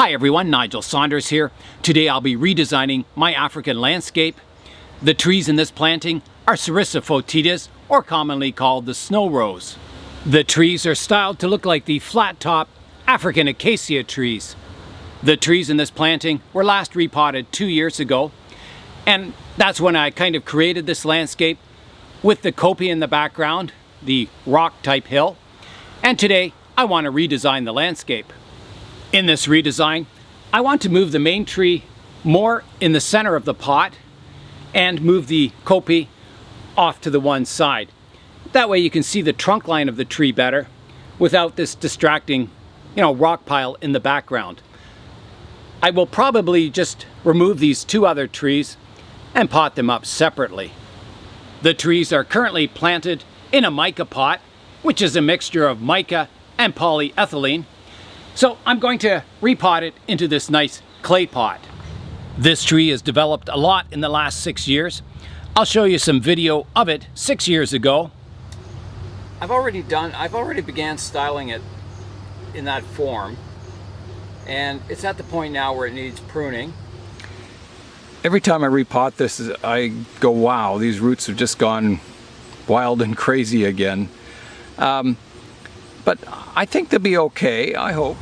Hi everyone, Nigel Saunders here. Today I'll be redesigning my African landscape. The trees in this planting are Serissa foetidas, or commonly called the snow rose. The trees are styled to look like the flat-top African Acacia trees. The trees in this planting were last repotted 2 years ago, and that's when I kind of created this landscape with the kopje in the background, the rock-type hill, and today I want to redesign the landscape. In this redesign, I want to move the main tree more in the center of the pot and move the kopje off to the one side. That way you can see the trunk line of the tree better without this distracting, rock pile in the background. I will probably just remove these two other trees and pot them up separately. The trees are currently planted in a mica pot, which is a mixture of mica and polyethylene. So I'm going to repot it into this nice clay pot. This tree has developed a lot in the last 6 years. I'll show you some video of it 6 years ago. I've already began styling it in that form, and it's at the point now where it needs pruning. Every time I repot this, I go, wow, these roots have just gone wild and crazy again. But I think they'll be okay, I hope.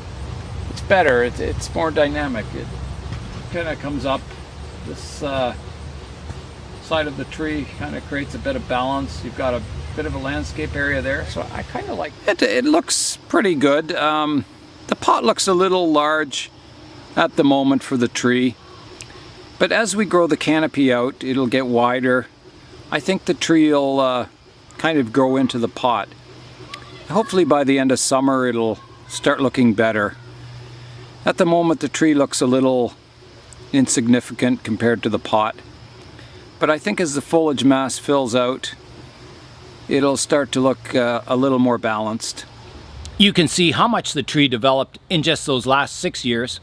It's better, it's more dynamic. It kind of comes up this side of the tree, kind of creates a bit of balance. You've got a bit of a landscape area there, so I kind of like it. It looks pretty good. The pot looks a little large at the moment for the tree, but as we grow the canopy out, it'll get wider. I think the tree will kind of grow into the pot. Hopefully by the end of summer it'll start looking better. At the moment the tree looks a little insignificant compared to the pot, but I think as the foliage mass fills out, it'll start to look a little more balanced. You can see how much the tree developed in just those last 6 years.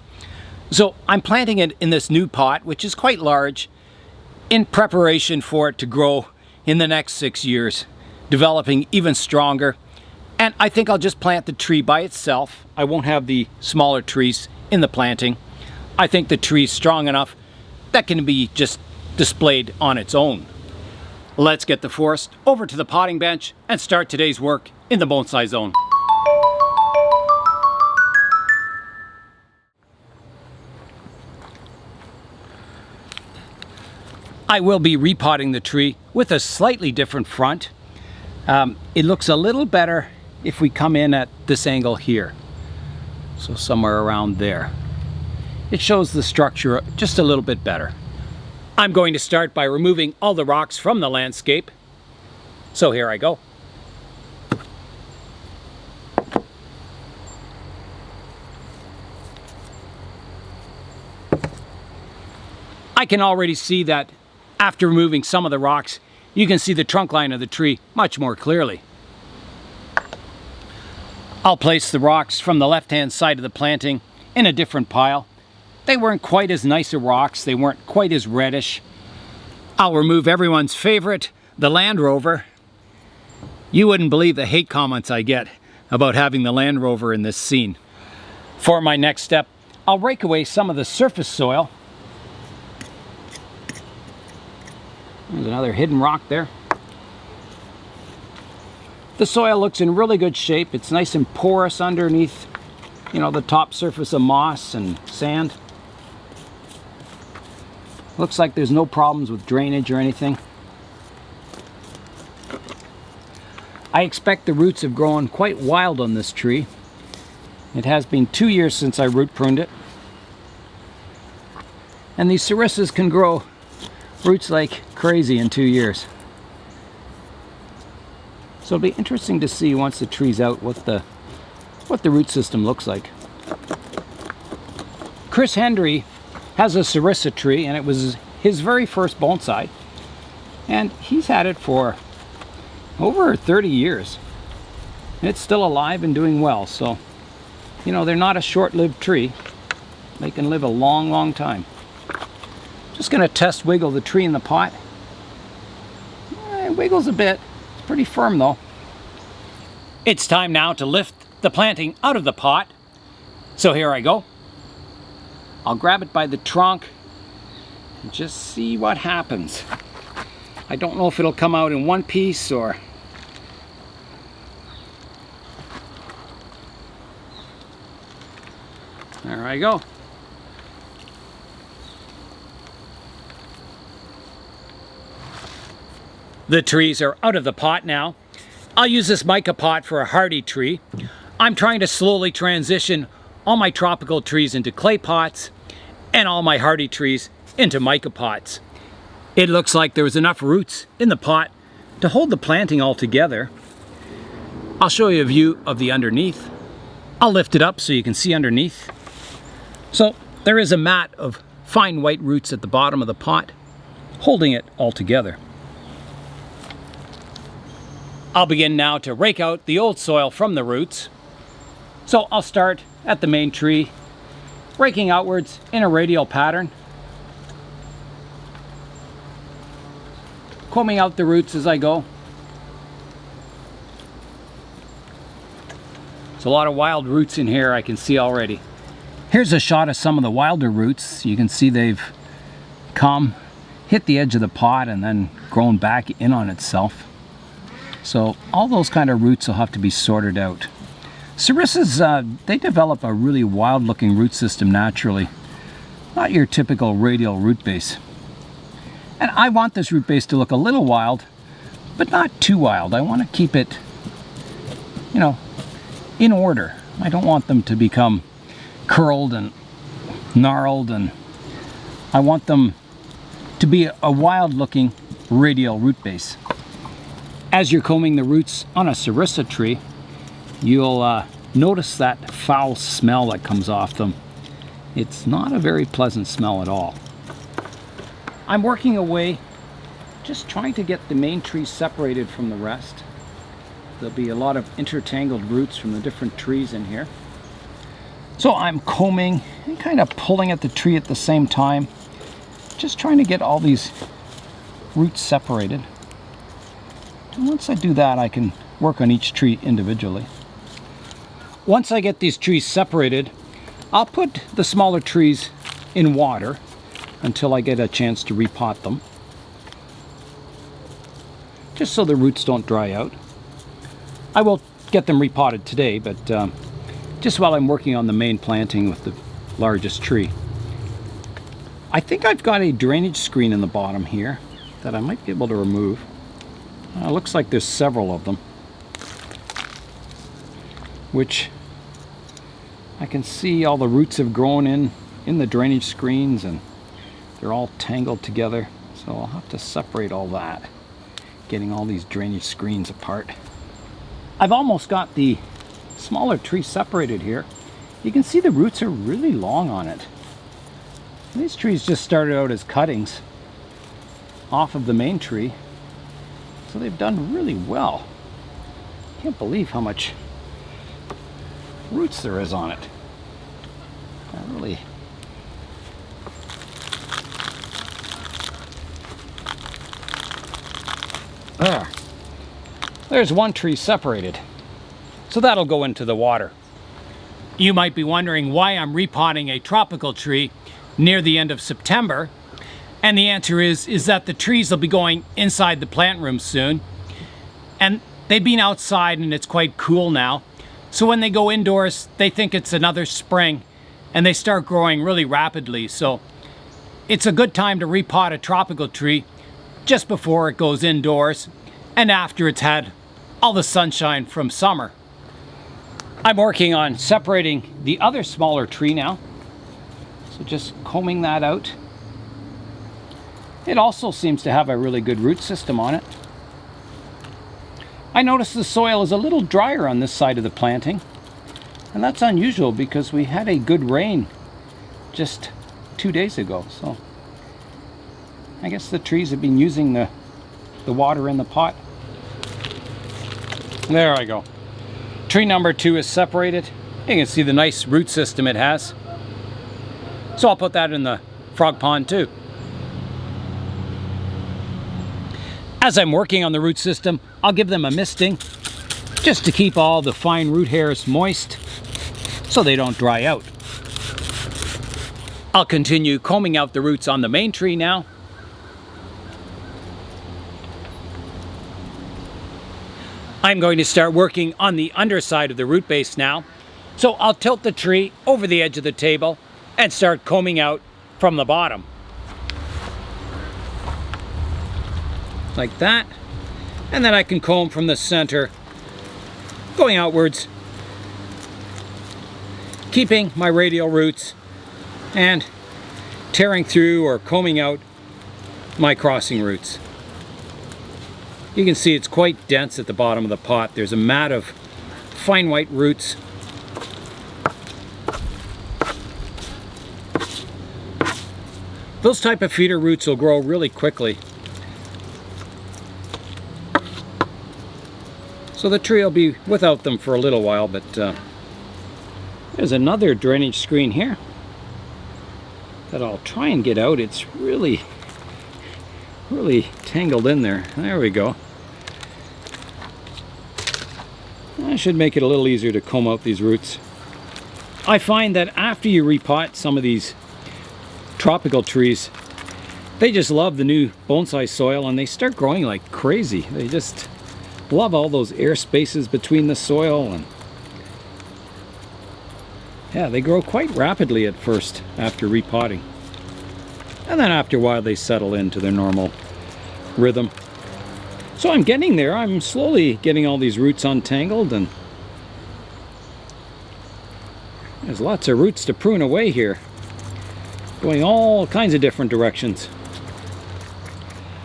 So I'm planting it in this new pot, which is quite large, in preparation for it to grow in the next 6 years, developing even stronger. And I think I'll just plant the tree by itself. I won't have the smaller trees in the planting. I think the tree is strong enough that can be just displayed on its own. Let's get the forest over to the potting bench and start today's work in the bonsai zone. I will be repotting the tree with a slightly different front. It looks a little better if we come in at this angle here, so somewhere around there. It shows the structure just a little bit better. I'm going to start by removing all the rocks from the landscape. So here I go. I can already see that after removing some of the rocks, you can see the trunk line of the tree much more clearly. I'll place the rocks from the left-hand side of the planting in a different pile. They weren't quite as nice as rocks, they weren't quite as reddish. I'll remove everyone's favorite, the Land Rover. You wouldn't believe the hate comments I get about having the Land Rover in this scene. For my next step, I'll rake away some of the surface soil. There's another hidden rock there. The soil looks in really good shape. It's nice and porous underneath, the top surface of moss and sand. Looks like there's no problems with drainage or anything. I expect the roots have grown quite wild on this tree. It has been 2 years since I root pruned it. And these serissas can grow roots like crazy in 2 years. So it'll be interesting to see once the tree's out what the root system looks like. Chris Hendry has a Serissa tree, and it was his very first bonsai, and he's had it for over 30 years, and it's still alive and doing well. So they're not a short-lived tree. They can live a long time. Just gonna test wiggle the tree in the pot. It wiggles a bit. Pretty firm though. It's time now to lift the planting out of the pot. So here I go. I'll grab it by the trunk and just see what happens. I don't know if it'll come out in one piece or... There I go. The trees are out of the pot now. I'll use this mica pot for a hardy tree. I'm trying to slowly transition all my tropical trees into clay pots and all my hardy trees into mica pots. It looks like there was enough roots in the pot to hold the planting all together. I'll show you a view of the underneath. I'll lift it up so you can see underneath. So there is a mat of fine white roots at the bottom of the pot, holding it all together. I'll begin now to rake out the old soil from the roots. So I'll start at the main tree, raking outwards in a radial pattern, combing out the roots as I go. There's a lot of wild roots in here I can see already. Here's a shot of some of the wilder roots. You can see they've come, hit the edge of the pot and then grown back in on itself. So all those kind of roots will have to be sorted out. Serissas, they develop a really wild looking root system naturally. Not your typical radial root base. And I want this root base to look a little wild, but not too wild. I want to keep it, you know, in order. I don't want them to become curled and gnarled, and I want them to be a wild looking radial root base. As you're combing the roots on a Serissa tree, you'll notice that foul smell that comes off them. It's not a very pleasant smell at all. I'm working away, just trying to get the main tree separated from the rest. There'll be a lot of intertangled roots from the different trees in here. So I'm combing and kind of pulling at the tree at the same time, just trying to get all these roots separated. And once I do that, I can work on each tree individually. Once I get these trees separated, I'll put the smaller trees in water until I get a chance to repot them, just so the roots don't dry out. I will get them repotted today, but just while I'm working on the main planting with the largest tree. I think I've got a drainage screen in the bottom here that I might be able to remove. Looks like there's several of them, which I can see all the roots have grown in the drainage screens, and they're all tangled together. So I'll have to separate all that, getting all these drainage screens apart. I've almost got the smaller tree separated here. You can see the roots are really long on it. These trees just started out as cuttings off of the main tree. So they've done really well. Can't believe how much roots there is on it. Really. There's one tree separated. So that'll go into the water. You might be wondering why I'm repotting a tropical tree near the end of September. And the answer is that the trees will be going inside the plant room soon. And they've been outside and it's quite cool now. So when they go indoors, they think it's another spring and they start growing really rapidly. So it's a good time to repot a tropical tree just before it goes indoors and after it's had all the sunshine from summer. I'm working on separating the other smaller tree now. So just combing that out. It also seems to have a really good root system on it. I noticed the soil is a little drier on this side of the planting, and that's unusual because we had a good rain just 2 days ago. So I guess the trees have been using the water in the pot. There I go. Tree number 2 is separated. You can see the nice root system it has. So I'll put that in the frog pond too. As I'm working on the root system, I'll give them a misting just to keep all the fine root hairs moist so they don't dry out. I'll continue combing out the roots on the main tree now. I'm going to start working on the underside of the root base now. So I'll tilt the tree over the edge of the table and start combing out from the bottom. Like that. And then I can comb from the center, going outwards, keeping my radial roots and tearing through or combing out my crossing roots. You can see it's quite dense at the bottom of the pot. There's a mat of fine white roots. Those type of feeder roots will grow really quickly. So the tree will be without them for a little while, but there's another drainage screen here that I'll try and get out. It's really tangled in there. There we go. I should make it a little easier to comb out these roots. I find that after you repot some of these tropical trees, they just love the new bonsai soil and they start growing like crazy. They just love all those air spaces between the soil, and yeah, they grow quite rapidly at first after repotting. And then after a while they settle into their normal rhythm. So I'm getting there. I'm slowly getting all these roots untangled, and there's lots of roots to prune away here, going all kinds of different directions.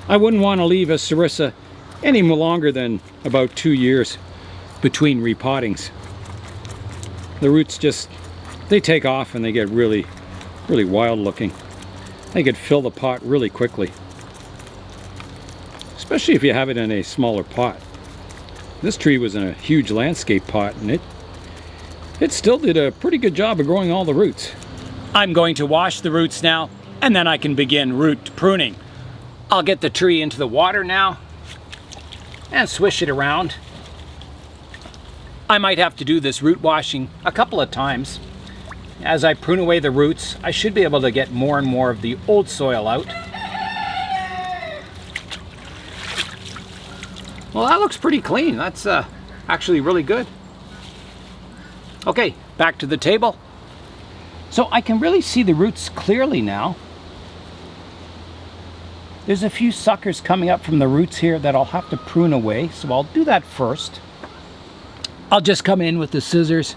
I wouldn't want to leave a Serissa any longer than about 2 years between repottings. The roots just, they take off and they get really wild looking. They could fill the pot really quickly, especially if you have it in a smaller pot. This tree was in a huge landscape pot, and it still did a pretty good job of growing all the roots. I'm going to wash the roots now, and then I can begin root pruning. I'll get the tree into the water now and swish it around. I might have to do this root washing a couple of times. As I prune away the roots, I should be able to get more and more of the old soil out. Well, that looks pretty clean. That's actually really good. Okay, back to the table. So I can really see the roots clearly now. There's a few suckers coming up from the roots here that I'll have to prune away, so I'll do that first. I'll just come in with the scissors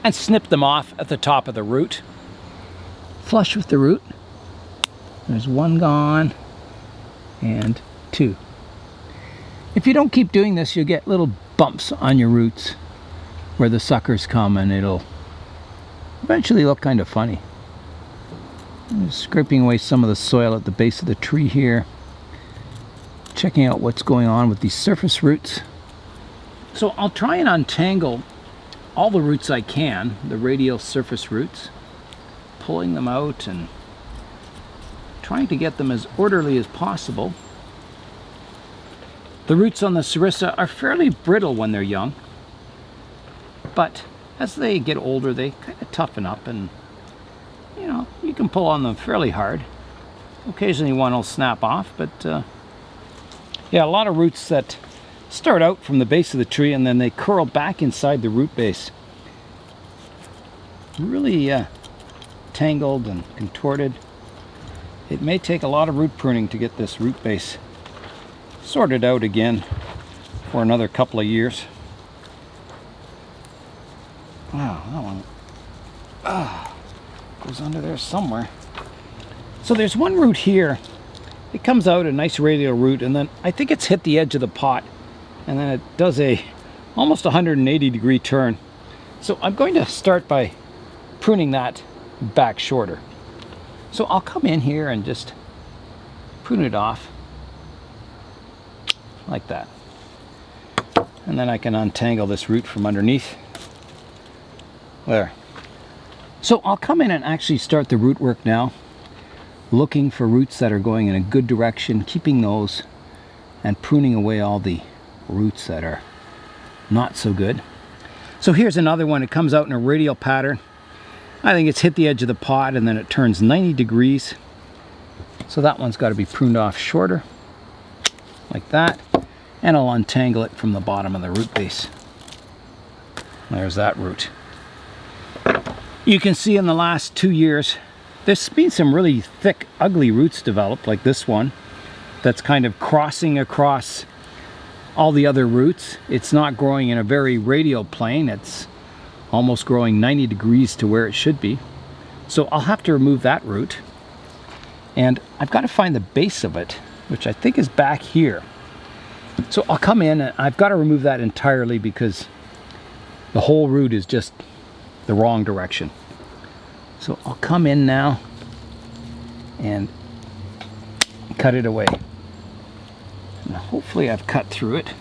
and snip them off at the top of the root. Flush with the root. There's one gone, and two. If you don't keep doing this, you'll get little bumps on your roots where the suckers come, and it'll eventually look kind of funny. I'm just scraping away some of the soil at the base of the tree here, checking out what's going on with these surface roots. So I'll try and untangle all the roots I can, the radial surface roots, pulling them out and trying to get them as orderly as possible. The roots on the Serissa are fairly brittle when they're young, but as they get older they kind of toughen up, and you know, you can pull on them fairly hard. Occasionally one will snap off, but yeah, a lot of roots that start out from the base of the tree and then they curl back inside the root base. Really tangled and contorted. It may take a lot of root pruning to get this root base sorted out again for another couple of years. Wow, that one goes under there somewhere. So there's one root here. It comes out a nice radial root, and then I think it's hit the edge of the pot, and then it does a almost 180-degree turn. So I'm going to start by pruning that back shorter. So I'll come in here and just prune it off like that, and then I can untangle this root from underneath there. So I'll come in and actually start the root work now, looking for roots that are going in a good direction, keeping those and pruning away all the roots that are not so good. So here's another one. It comes out in a radial pattern. I think it's hit the edge of the pot and then it turns 90 degrees. So that one's got to be pruned off shorter, like that. And I'll untangle it from the bottom of the root base. There's that root. You can see in the last 2 years, there's been some really thick, ugly roots developed, like this one, that's kind of crossing across all the other roots. It's not growing in a very radial plane. It's almost growing 90 degrees to where it should be. So I'll have to remove that root. And I've got to find the base of it, which I think is back here. So I'll come in and I've got to remove that entirely because the whole root is just the wrong direction. So I'll come in now and cut it away. Now hopefully I've cut through it.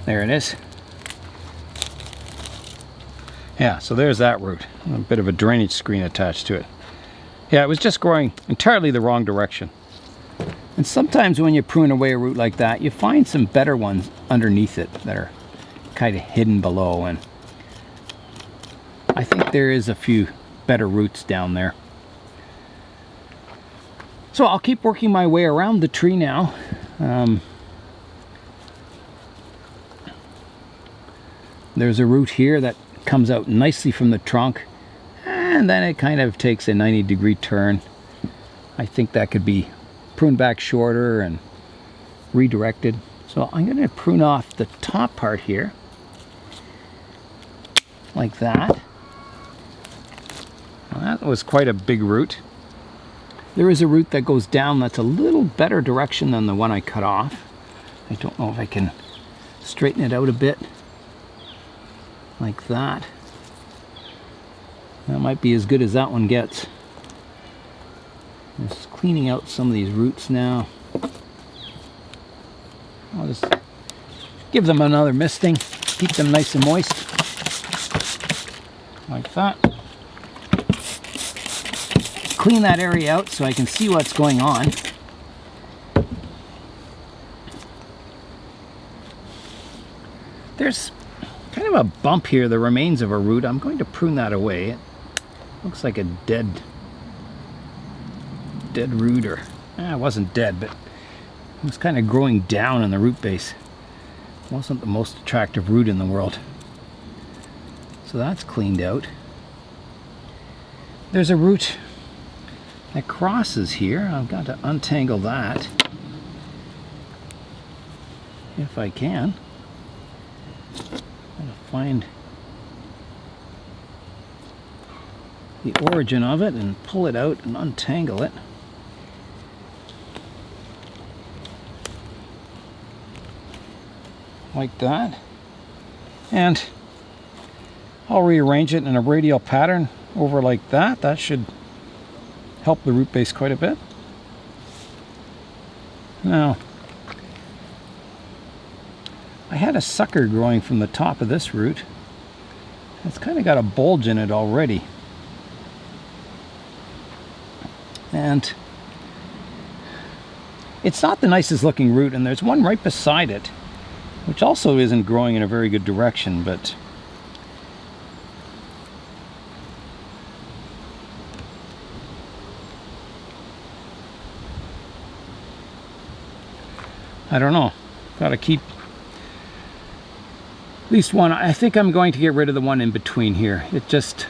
There it is. Yeah, so there's that root. A bit of a drainage screen attached to it. Yeah, it was just growing entirely the wrong direction. And sometimes when you prune away a root like that, you find some better ones underneath it that are kind of hidden below. And I think there is a few better roots down there. So I'll keep working my way around the tree now. There's a root here that comes out nicely from the trunk, and then it kind of takes a 90-degree turn. I think that could be pruned back shorter and redirected. So I'm going to prune off the top part here, like that. Well, that was quite a big root. There is a root that goes down that's a little better direction than the one I cut off. I don't know if I can straighten it out a bit, like that. That might be as good as that one gets. Just cleaning out some of these roots now. I'll just give them another misting, keep them nice and moist, like that. Clean that area out so I can see what's going on. There's kind of a bump here, the remains of a root. I'm going to prune that away. It looks like a dead root, or it wasn't dead, but it was kind of growing down in the root base. It wasn't the most attractive root in the world. So that's cleaned out. There's a root that crosses here. I've got to untangle that if I can. I'm going to find the origin of it and pull it out and untangle it. Like that. And I'll rearrange it in a radial pattern over like that. That should help the root base quite a bit. Now, I had a sucker growing from the top of this root. It's kind of got a bulge in it already. And it's not the nicest looking root, and there's one right beside it, which also isn't growing in a very good direction, but I don't know. Gotta keep at least one. I think I'm going to get rid of the one in between here. It just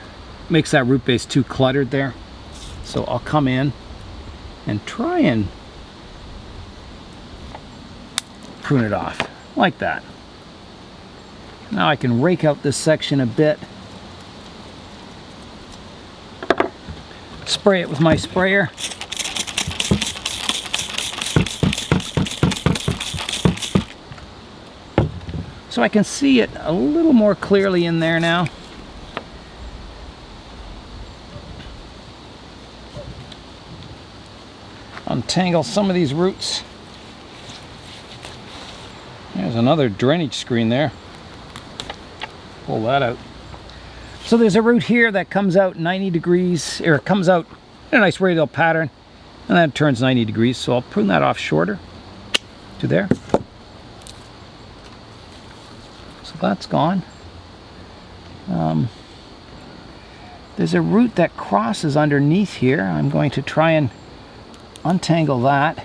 makes that root base too cluttered there. So I'll come in and try and prune it off like that. Now I can rake out this section a bit, spray it with my sprayer. So I can see it a little more clearly in there now. Untangle some of these roots. There's another drainage screen there. Pull that out. So there's a root here that comes out 90 degrees, or it comes out in a nice radial pattern, and then it turns 90 degrees. So I'll prune that off shorter to there. So that's gone. there's a root that crosses underneath here. I'm going to try and untangle that.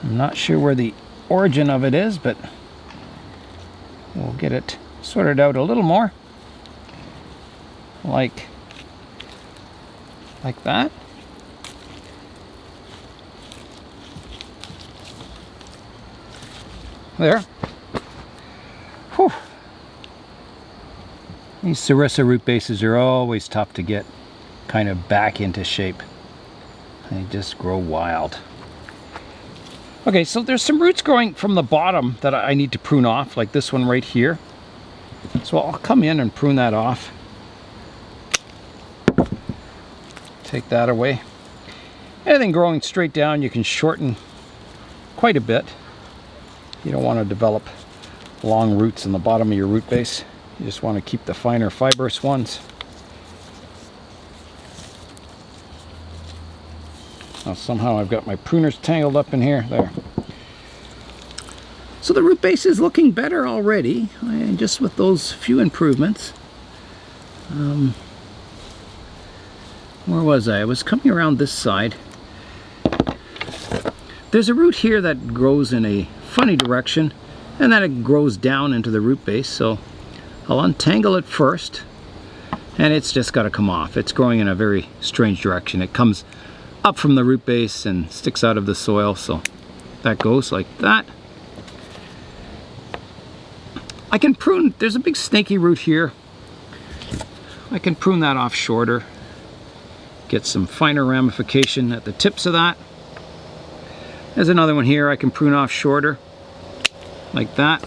I'm not sure where the origin of it is, but we'll get it sorted out a little more. Like that. There. Whew. These Serissa root bases are always tough to get kind of back into shape. They just grow wild. Okay, so there's some roots growing from the bottom that I need to prune off, like this one right here. So I'll come in and prune that off. Take that away. Anything growing straight down you can shorten quite a bit. You don't want to develop long roots in the bottom of your root base. You just want to keep the finer fibrous ones. Now somehow I've got my pruners tangled up in here. There. So the root base is looking better already, and just with those few improvements. Where was I? I was coming around this side. There's a root here that grows in a funny direction, and then it grows down into the root base, so I'll untangle it first, and it's just got to come off. It's growing in a very strange direction. It comes up from the root base and sticks out of the soil, so that goes like that. I can prune, there's a big snaky root here. I can prune that off shorter, get some finer ramification at the tips of that. There's another one here I can prune off shorter, like that.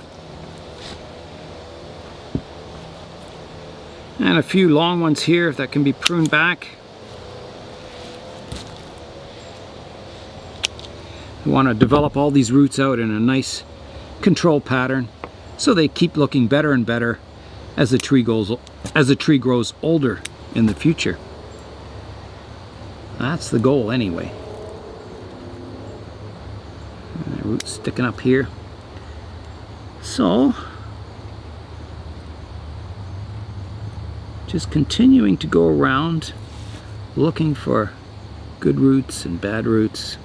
And a few long ones here that can be pruned back. We want to develop all these roots out in a nice control pattern so they keep looking better and better as the tree grows older in the future. That's the goal anyway. And the roots sticking up here. So just continuing to go around looking for good roots and bad roots.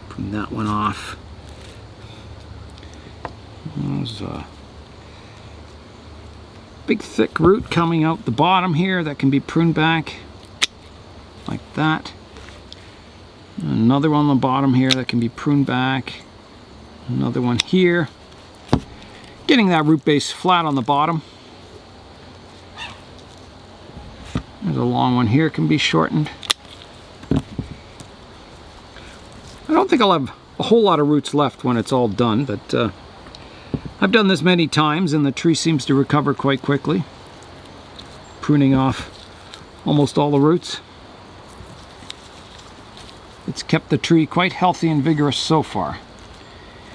Prune that one off. There's a big thick root coming out the bottom here that can be pruned back like that. Another one on the bottom here that can be pruned back. Another one here. Getting that root base flat on the bottom. There's a long one here, can be shortened. I don't think I'll have a whole lot of roots left when it's all done, but I've done this many times and the tree seems to recover quite quickly. Pruning off almost all the roots. It's kept the tree quite healthy and vigorous so far.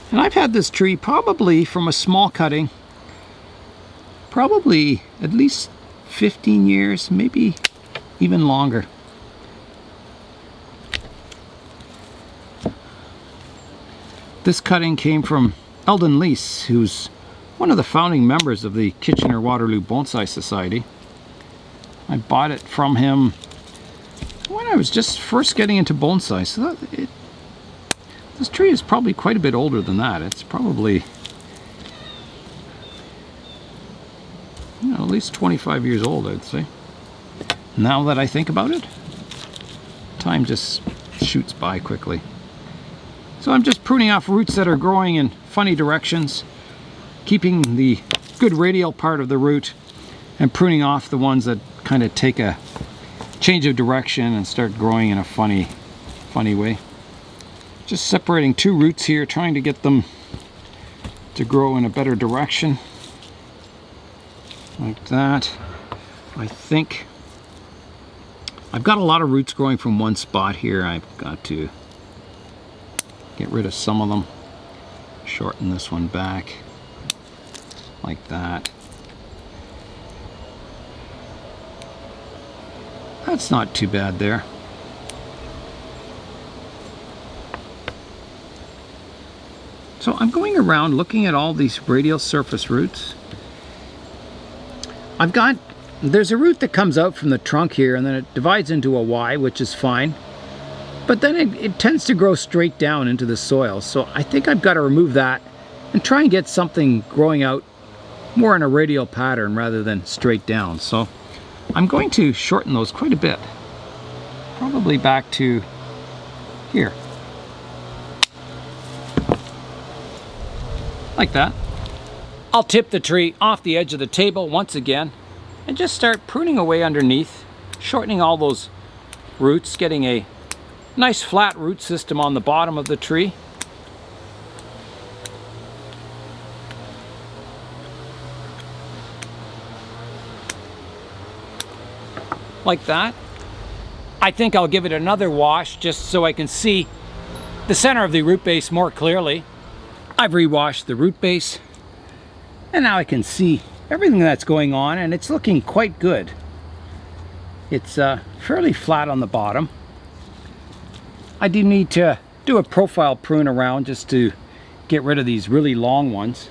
And I've had this tree probably from a small cutting, probably at least 15 years, maybe even longer. This cutting came from Eldon Lease, who's one of the founding members of the Kitchener-Waterloo Bonsai Society. I bought it from him when I was just first getting into bonsai, so this tree is probably quite a bit older than that. It's probably, you know, at least 25 years old, I'd say. Now that I think about it, time just shoots by quickly. So I'm just pruning off roots that are growing in funny directions, keeping the good radial part of the root, and pruning off the ones that kind of take a change of direction and start growing in a funny way. Just separating two roots here, trying to get them to grow in a better direction. Like that. I think I've got a lot of roots growing from one spot here. I've got to get rid of some of them. Shorten this one back. Like that. That's not too bad there. So I'm going around looking at all these radial surface roots. I've got there's a root that comes out from the trunk here, and then it divides into a Y, which is fine. But then it tends to grow straight down into the soil. So I think I've got to remove that and try and get something growing out more in a radial pattern rather than straight down. So I'm going to shorten those quite a bit. Probably back to here. Like that. I'll tip the tree off the edge of the table once again and just start pruning away underneath, shortening all those roots, getting a nice flat root system on the bottom of the tree. Like that. I think I'll give it another wash just so I can see the center of the root base more clearly. I've rewashed the root base and now I can see everything that's going on, and it's looking quite good. It's fairly flat on the bottom. I do need to do a profile prune around just to get rid of these really long ones.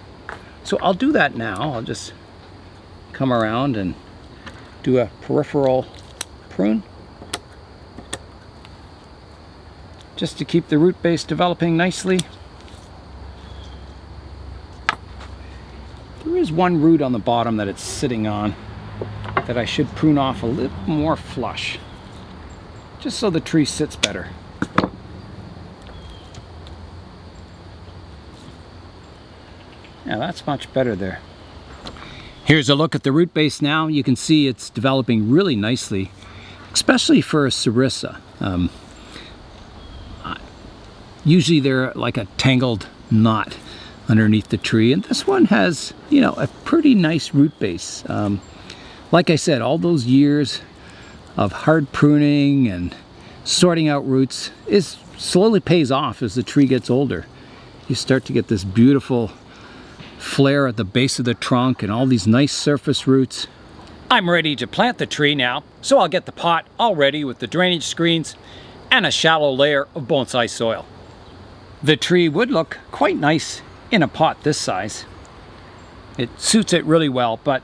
So I'll do that now. I'll just come around and do a peripheral prune just to keep the root base developing nicely. There is one root on the bottom that it's sitting on that I should prune off a little more flush, just so the tree sits better. Yeah, that's much better there. Here's a look at the root base now. You can see it's developing really nicely, especially for a Serissa. Usually they're like a tangled knot underneath the tree, and this one has, you know, a pretty nice root base. Like I said, all those years of hard pruning and sorting out roots slowly pays off as the tree gets older. You start to get this beautiful flare at the base of the trunk and all these nice surface roots. I'm ready to plant the tree now, so I'll get the pot all ready with the drainage screens and a shallow layer of bonsai soil. The tree would look quite nice in a pot this size. It suits it really well, but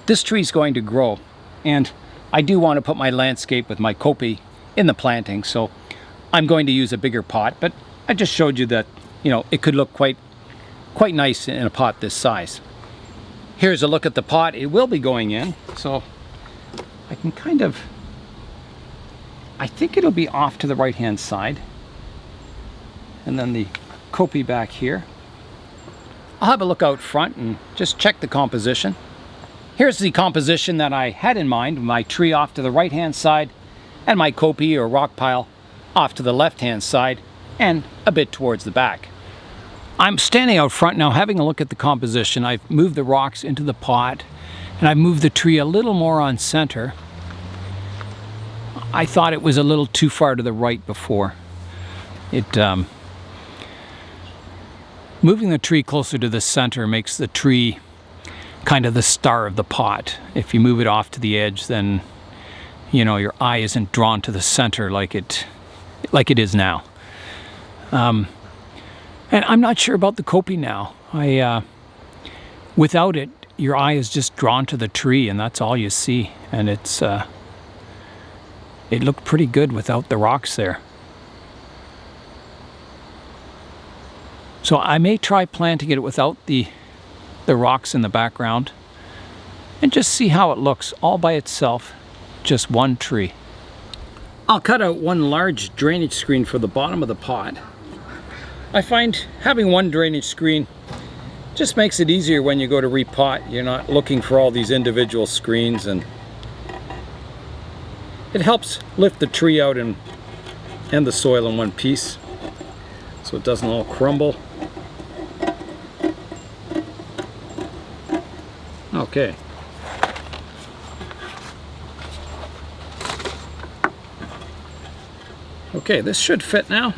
this tree is going to grow, and I do want to put my landscape with my copy in the planting, so I'm going to use a bigger pot, but I just showed you that, you know, it could look quite nice in a pot this size. Here's a look at the pot it will be going in, so I can I think it'll be off to the right hand side, and then the copy back here. I'll have a look out front and just check the composition. Here's the composition that I had in mind, my tree off to the right hand side and my copy or rock pile off to the left hand side and a bit towards the back. I'm standing out front now having a look at the composition. I've moved the rocks into the pot and I've moved the tree a little more on center. I thought it was a little too far to the right before. Moving the tree closer to the center makes the tree kind of the star of the pot. If you move it off to the edge, then, you know, your eye isn't drawn to the center like it is now. And I'm not sure about the copy now. Without it, your eye is just drawn to the tree, and that's all you see. And it looked pretty good without the rocks there. So I may try planting it without the rocks in the background and just see how it looks all by itself, just one tree. I'll cut out one large drainage screen for the bottom of the pot. I find having one drainage screen just makes it easier when you go to repot. You're not looking for all these individual screens, and it helps lift the tree out and the soil in one piece so it doesn't all crumble. Okay. Okay, this should fit now.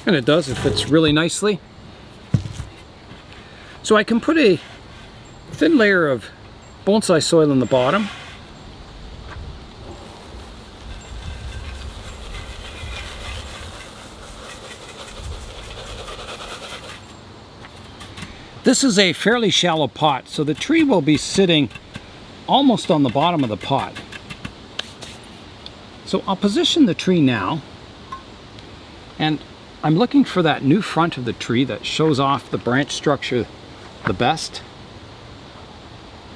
And it does, it fits really nicely. So I can put a thin layer of bonsai soil in the bottom. This is a fairly shallow pot, so the tree will be sitting almost on the bottom of the pot. So I'll position the tree now, and I'm looking for that new front of the tree that shows off the branch structure the best.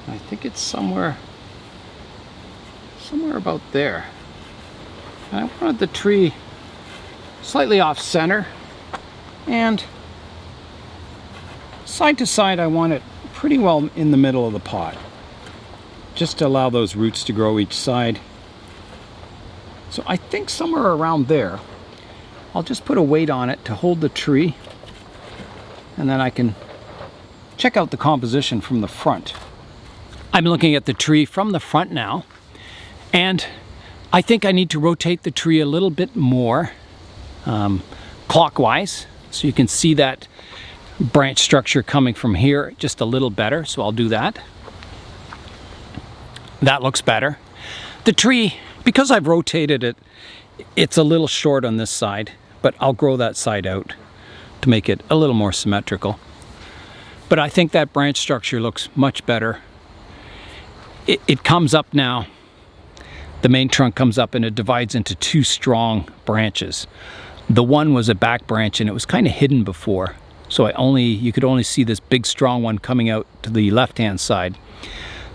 I think it's somewhere about there. I wanted the tree slightly off center, and side to side I want it pretty well in the middle of the pot, just to allow those roots to grow each side. So I think somewhere around there. I'll just put a weight on it to hold the tree, and then I can check out the composition from the front. I'm looking at the tree from the front now, and I think I need to rotate the tree a little bit more clockwise, so you can see that branch structure coming from here just a little better. So I'll do that. That looks better. The tree, because I've rotated it, it's a little short on this side, but I'll grow that side out to make it a little more symmetrical. But I think that branch structure looks much better. It comes up now. The main trunk comes up and it divides into two strong branches. The one was a back branch and it was kind of hidden before. So you could only see this big strong one coming out to the left-hand side.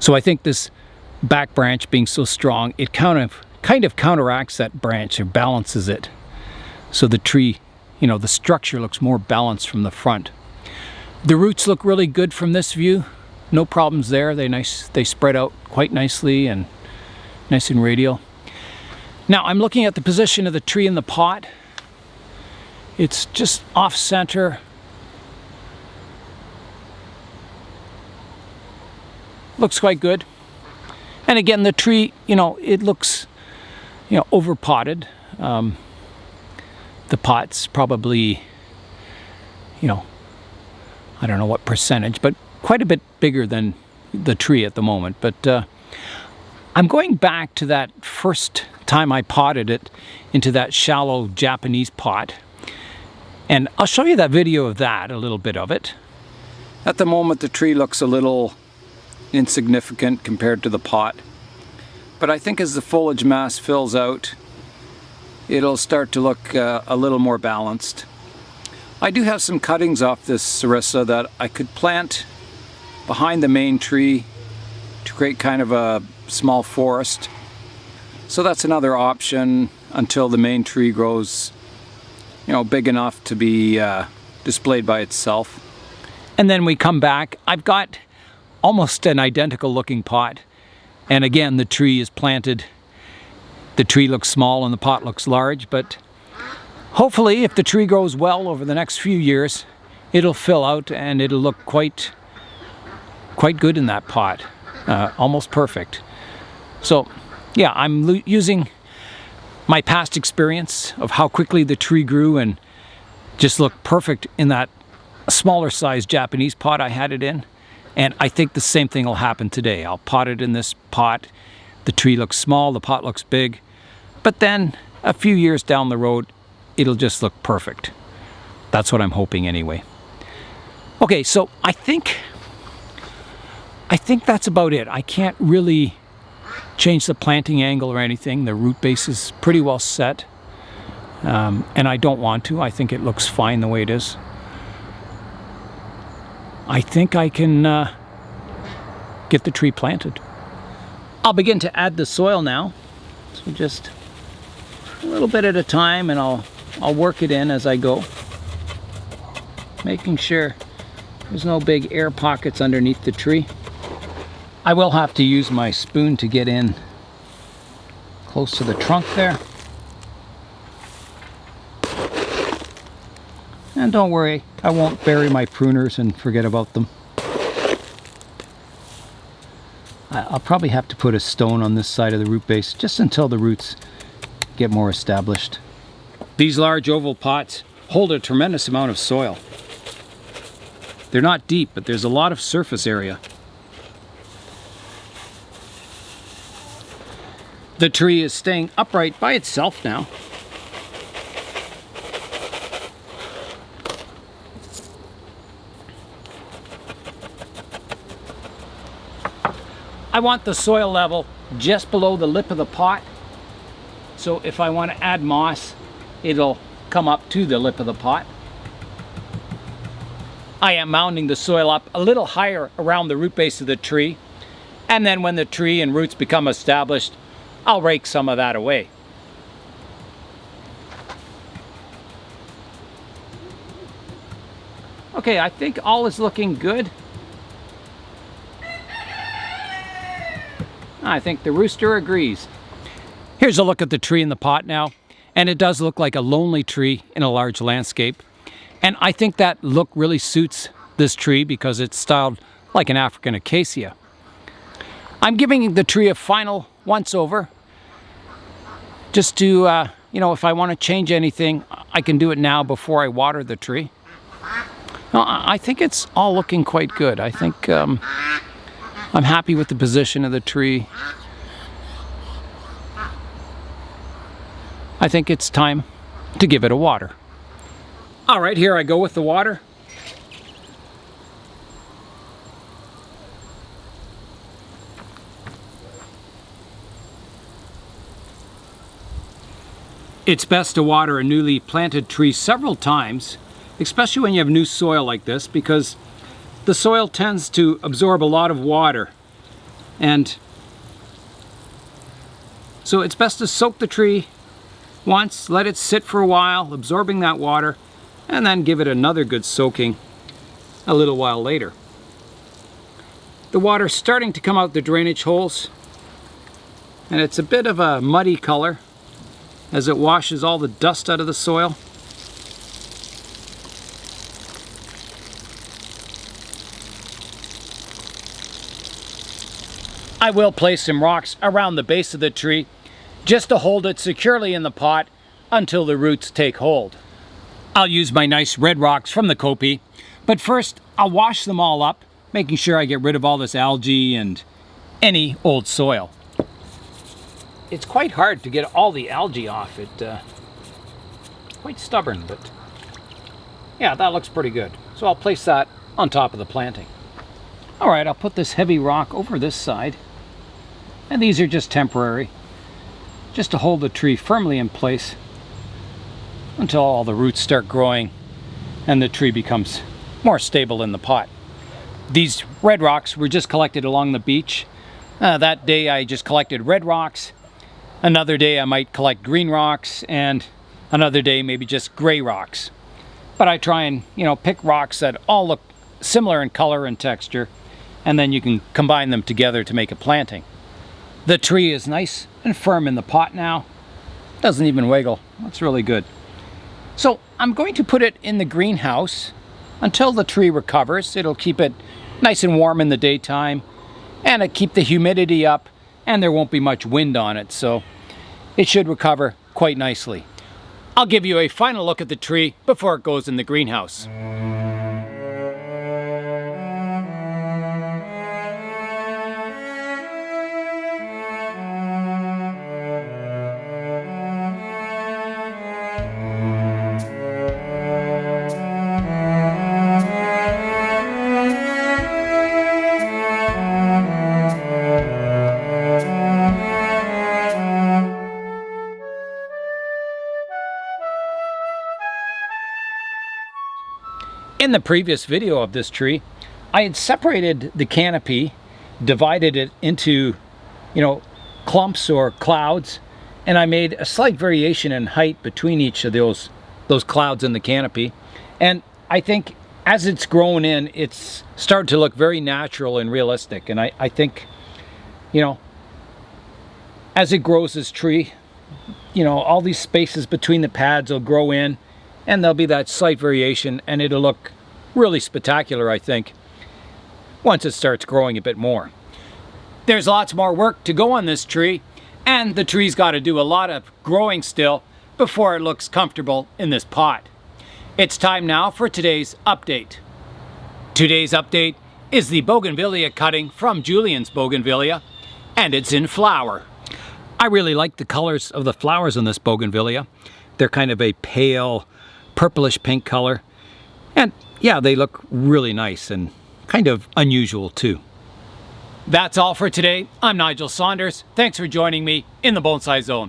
So I think this back branch being so strong, it kind of counteracts that branch or balances it. So the tree, the structure looks more balanced from the front. The roots look really good from this view. No problems there. They spread out quite nicely and nice and radial. Now I'm looking at the position of the tree in the pot. It's just off center. Looks quite good. And again, the tree, it looks, over potted. The pot's probably, I don't know what percentage, but quite a bit bigger than the tree at the moment. But I'm going back to that first time I potted it into that shallow Japanese pot. And I'll show you that video of that, a little bit of it. At the moment, the tree looks a little insignificant compared to the pot. But I think as the foliage mass fills out, it'll start to look a little more balanced. I do have some cuttings off this Serissa that I could plant behind the main tree to create kind of a small forest. So that's another option until the main tree grows, big enough to be displayed by itself. And then we come back. I've got almost an identical looking pot. And again, the tree is planted. The tree looks small and the pot looks large, but hopefully if the tree grows well over the next few years, it'll fill out and it'll look quite good in that pot. Almost perfect. So yeah, I'm using my past experience of how quickly the tree grew and just looked perfect in that smaller size Japanese pot I had it in. And I think the same thing will happen today. I'll pot it in this pot. The tree looks small, the pot looks big. But then a few years down the road, it'll just look perfect. That's what I'm hoping anyway. Okay, so I think that's about it. I can't really change the planting angle or anything. The root base is pretty well set. And I don't want to. I think it looks fine the way it is. I think I can get the tree planted. I'll begin to add the soil now. So just a little bit at a time, and I'll work it in as I go, making sure there's no big air pockets underneath the tree. I will have to use my spoon to get in close to the trunk there. And don't worry, I won't bury my pruners and forget about them. I'll probably have to put a stone on this side of the root base just until the roots get more established. These large oval pots hold a tremendous amount of soil. They're not deep, but there's a lot of surface area. The tree is staying upright by itself now. I want the soil level just below the lip of the pot. So if I want to add moss, it'll come up to the lip of the pot. I am mounding the soil up a little higher around the root base of the tree. And then when the tree and roots become established, I'll rake some of that away. Okay, I think all is looking good. I think the rooster agrees. Here's a look at the tree in the pot now, and it does look like a lonely tree in a large landscape. And I think that look really suits this tree because it's styled like an African Acacia. I'm giving the tree a final once over, just to, you know, if I want to change anything, I can do it now before I water the tree. Well, I think it's all looking quite good. I think I'm happy with the position of the tree. I think it's time to give it a water. All right, here I go with the water. It's best to water a newly planted tree several times, especially when you have new soil like this, because the soil tends to absorb a lot of water. And so it's best to soak the tree once, let it sit for a while, absorbing that water, and then give it another good soaking a little while later. The water's starting to come out the drainage holes, and it's a bit of a muddy color as it washes all the dust out of the soil. I will place some rocks around the base of the tree just to hold it securely in the pot until the roots take hold. I'll use my nice red rocks from the Kopi, but first I'll wash them all up, making sure I get rid of all this algae and any old soil. It's quite hard to get all the algae off. It's quite stubborn, but yeah, that looks pretty good. So I'll place that on top of the planting. All right, I'll put this heavy rock over this side. And these are just temporary, just to hold the tree firmly in place until all the roots start growing and the tree becomes more stable in the pot. These red rocks were just collected along the beach. That day I just collected red rocks. Another day I might collect green rocks, and another day maybe just gray rocks. But I try and, you know, pick rocks that all look similar in color and texture, and then you can combine them together to make a planting. The tree is nice and firm in the pot now. Doesn't even wiggle. That's really good. So I'm going to put it in the greenhouse until the tree recovers. It'll keep it nice and warm in the daytime, and it'll keep the humidity up, and there won't be much wind on it, so it should recover quite nicely. I'll give you a final look at the tree before it goes in the greenhouse. In the previous video of this tree, I had separated the canopy, divided it into, you know, clumps or clouds, and I made a slight variation in height between each of those clouds in the canopy. And I think as it's grown in, it's started to look very natural and realistic. And I think, you know, as it grows this tree, you know, all these spaces between the pads will grow in, and there'll be that slight variation, and it'll look really spectacular, I think, once it starts growing a bit more. There's lots more work to go on this tree, and the tree's got to do a lot of growing still before it looks comfortable in this pot. It's time now for today's update. Today's update is the Bougainvillea cutting from Julian's Bougainvillea, and it's in flower. I really like the colors of the flowers on this Bougainvillea. They're kind of a pale purplish pink color, and yeah, they look really nice and kind of unusual too. That's all for today. I'm Nigel Saunders. Thanks for joining me in the Bonsai Zone.